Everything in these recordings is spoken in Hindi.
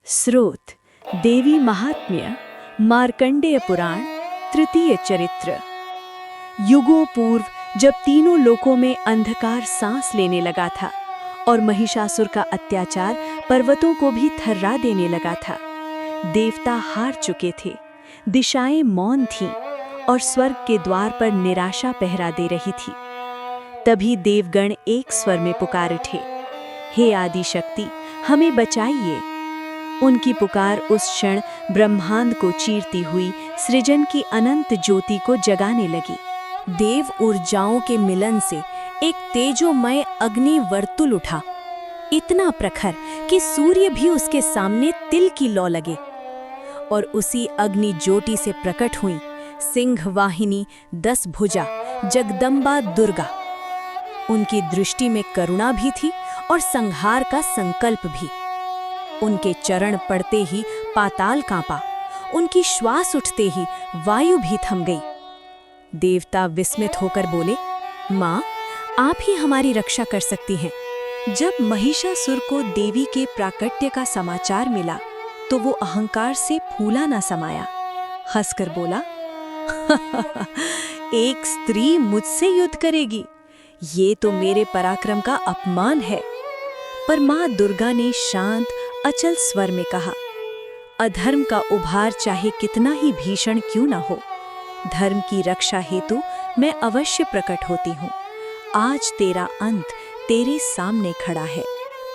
स्रोत देवी महात्म्य मार्कंडेय पुराण तृतीय चरित्र। युगों पूर्व जब तीनों लोकों में अंधकार सांस लेने लगा था और महिषासुर का अत्याचार पर्वतों को भी थर्रा देने लगा था, देवता हार चुके थे, दिशाएं मौन थीं और स्वर्ग के द्वार पर निराशा पहरा दे रही थी। तभी देवगण एक स्वर में पुकार उठे, हे आदि शक्ति, हमें बचाइए। उनकी पुकार उस क्षण ब्रह्मांड को चीरती हुई सृजन की अनंत ज्योति को जगाने लगी। देव ऊर्जाओं के मिलन से एक तेजोमय अग्नि वर्तुल उठा, इतना प्रखर कि सूर्य भी उसके सामने तिल की लौ लगे। और उसी अग्नि ज्योति से प्रकट हुई सिंह वाहिनी 10 भुजा जगदम्बा दुर्गा। उनकी दृष्टि में करुणा भी थी और संहार का संकल्प भी। उनके चरण पड़ते ही पाताल कांपा, उनकी श्वास उठते ही वायु भी थम गई। देवता विस्मित होकर बोले, माँ, आप ही हमारी रक्षा कर सकती हैं। जब महिषासुर को देवी के प्राकट्य का समाचार मिला तो वो अहंकार से फूला न समाया, हंसकर बोला, एक स्त्री मुझसे युद्ध करेगी, ये तो मेरे पराक्रम का अपमान है। पर माँ दुर्गा ने शांत अचल स्वर में कहा, अधर्म का उभार चाहे कितना ही भीषण क्यों न हो, धर्म की रक्षा हेतु मैं अवश्य प्रकट होती हूँ। आज तेरा अंत तेरे सामने खड़ा है।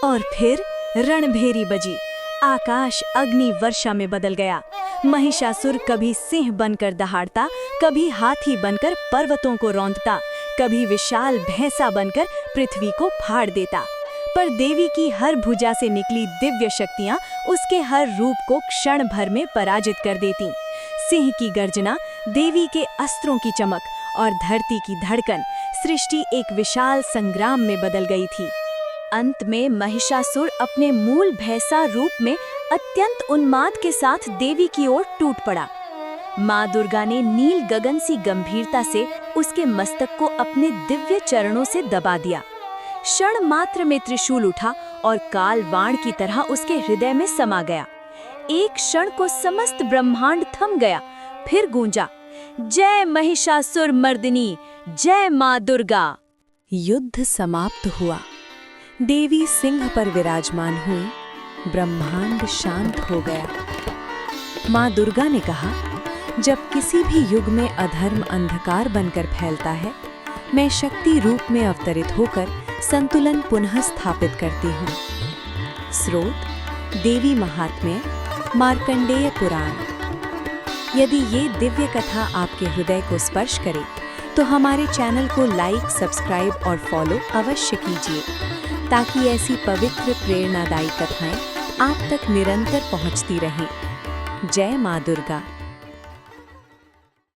और फिर रणभेरी बजी, आकाश अग्नि वर्षा में बदल गया। महिषासुर कभी सिंह बनकर दहाड़ता, कभी हाथी बनकर पर्वतों को रौंदता, कभी विशाल भैंसा बनकर पृथ्वी को फाड़ देता। पर देवी की हर भुजा से निकली दिव्य शक्तियां उसके हर रूप को क्षण भर में पराजित कर देती। सिंह की गर्जना, देवी के अस्त्रों की चमक और धरती की धड़कन, सृष्टि एक विशाल संग्राम में बदल गई थी। अंत में महिषासुर अपने मूल भैंसा रूप में अत्यंत उन्माद के साथ देवी की ओर टूट पड़ा। माँ दुर्गा ने नील गगन सी गंभीरता से उसके मस्तक को अपने दिव्य चरणों से दबा दिया। क्षण मात्र में त्रिशूल उठा और काल वाण की तरह उसके हृदय में समा गया। एक क्षण को समस्त ब्रह्मांड थम गया, फिर गूंजा, जय महिषासुर मर्दिनी, जय माँ दुर्गा। युद्ध समाप्त हुआ, देवी सिंह पर विराजमान हुई, ब्रह्मांड शांत हो गया। माँ दुर्गा ने कहा, जब किसी भी युग में अधर्म अंधकार बनकर फैलता है, मैं शक्ति रूप में अवतरित होकर संतुलन पुनः स्थापित करती हूँ। स्रोत देवी महात्म्य मार्कंडेय पुराण। यदि ये दिव्य कथा आपके हृदय को स्पर्श करे तो हमारे चैनल को लाइक, सब्सक्राइब और फॉलो अवश्य कीजिए, ताकि ऐसी पवित्र प्रेरणादायी कथाएं आप तक निरंतर पहुंचती रहें। जय माँ दुर्गा।